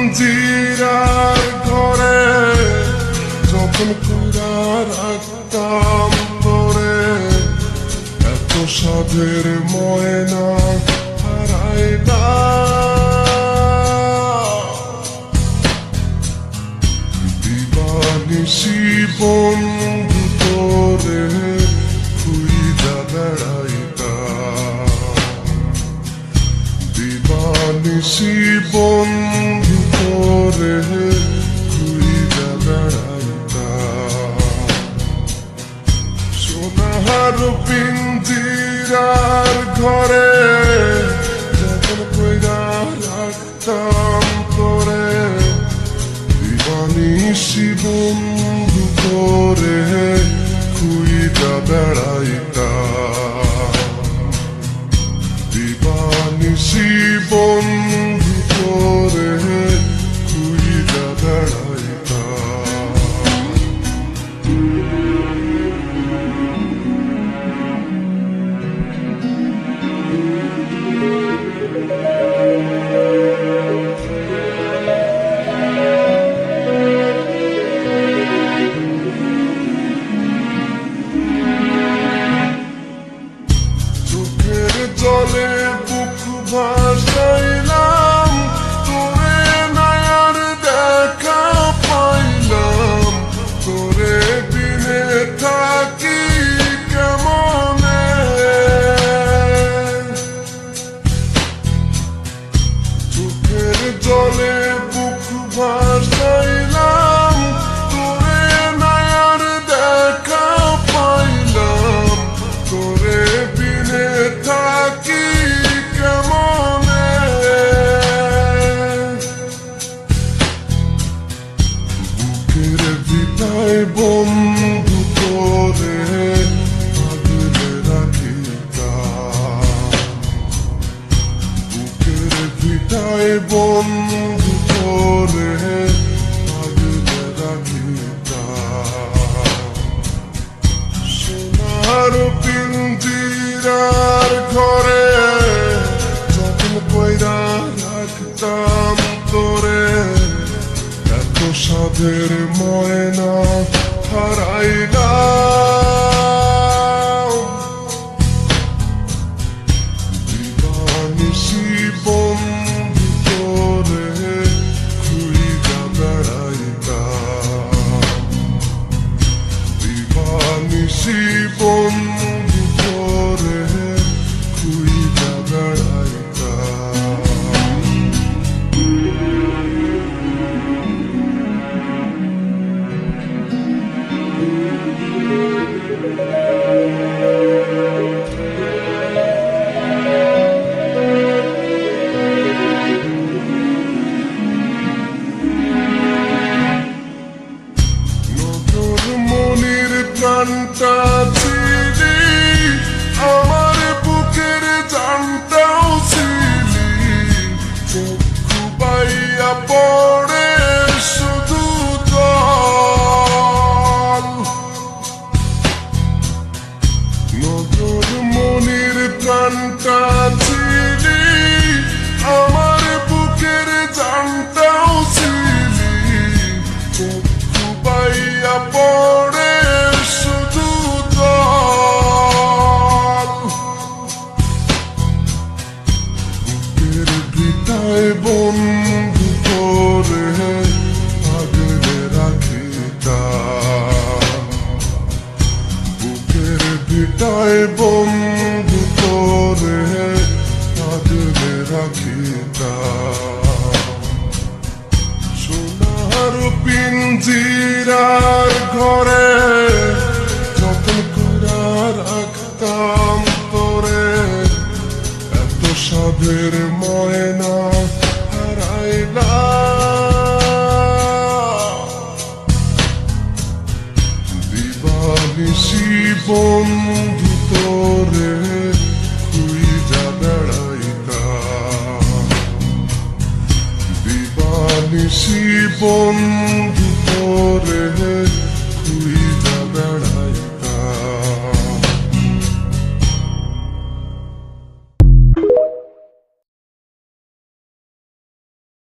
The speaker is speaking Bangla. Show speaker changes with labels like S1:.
S1: পিঞ্জিরার ঘরে যখন কইরা রাখতাম তোরে, এত সাধের ময়না হারাই না। দিবানিশি বন্ধু তোরে খুইজা বেড়াইতাম, দিবানিশি বন্ধু তোরে খুইজা বেড়াইতাম। সোনার পিঞ্জিরার ঘরে যখন কইরা রাখতাম তোরে, দিবানিশি বন্ধু তোরে খুইজা বেড়াইতাম, দিবানিশি বন্ধু তোরে খুইজা বেড়াইতাম। চোখের জলে বুক ভাসাইলাম, তোরে নায়ার দেখা পাইলাম, তোরে বিনে থাকি কেমনে। চোখের জলে বুক ভাসাইলাম, তোরে নায়ার দেখা পাইলাম, তোরে বিনে থাকি কেমনে। বুকের ভিটায় বন্ধু তোরে আগলে রাখিতাম, বুকের ভিটায় বন্ধু তোরে আগলে রাখিতাম। সোনার পিঞ্জিরার ঘরে যখন কইরা রাখতাম তোরে, এত সাধের ময়না হারাই না। দিবানিশি বন্ধু তোরে খুইজা বেড়াইতাম, দিবানিশি বন্ধু তোরে খুইজা বেড়াইতাম। নজর মনির প্রাণটা ছিলি, আমার বুকের জানটাও ছিলি, চক্ষু বাইয়া পড়ে শুধু জল। নজর মনির প্রাণটা ছিলি, আমার বুকের জানটাও ছিলি, চক্ষু বাইয়া পড়ে শুধু জল। বুকের ভিটায় বন্ধু তোরে আগলে রাখিতাম, বুকের ভিটায় বন্ধু তোরে আগলে রাখিতাম। সোনার পিঞ্জিরার ঘরে যখন কইরা রাখতাম তোরে, এত সাধের ময়না হারাই না। দিবানিশি বন্ধু তোরে খুইজা বেড়াইতাম, দিবানিশি বন্ধু তোরে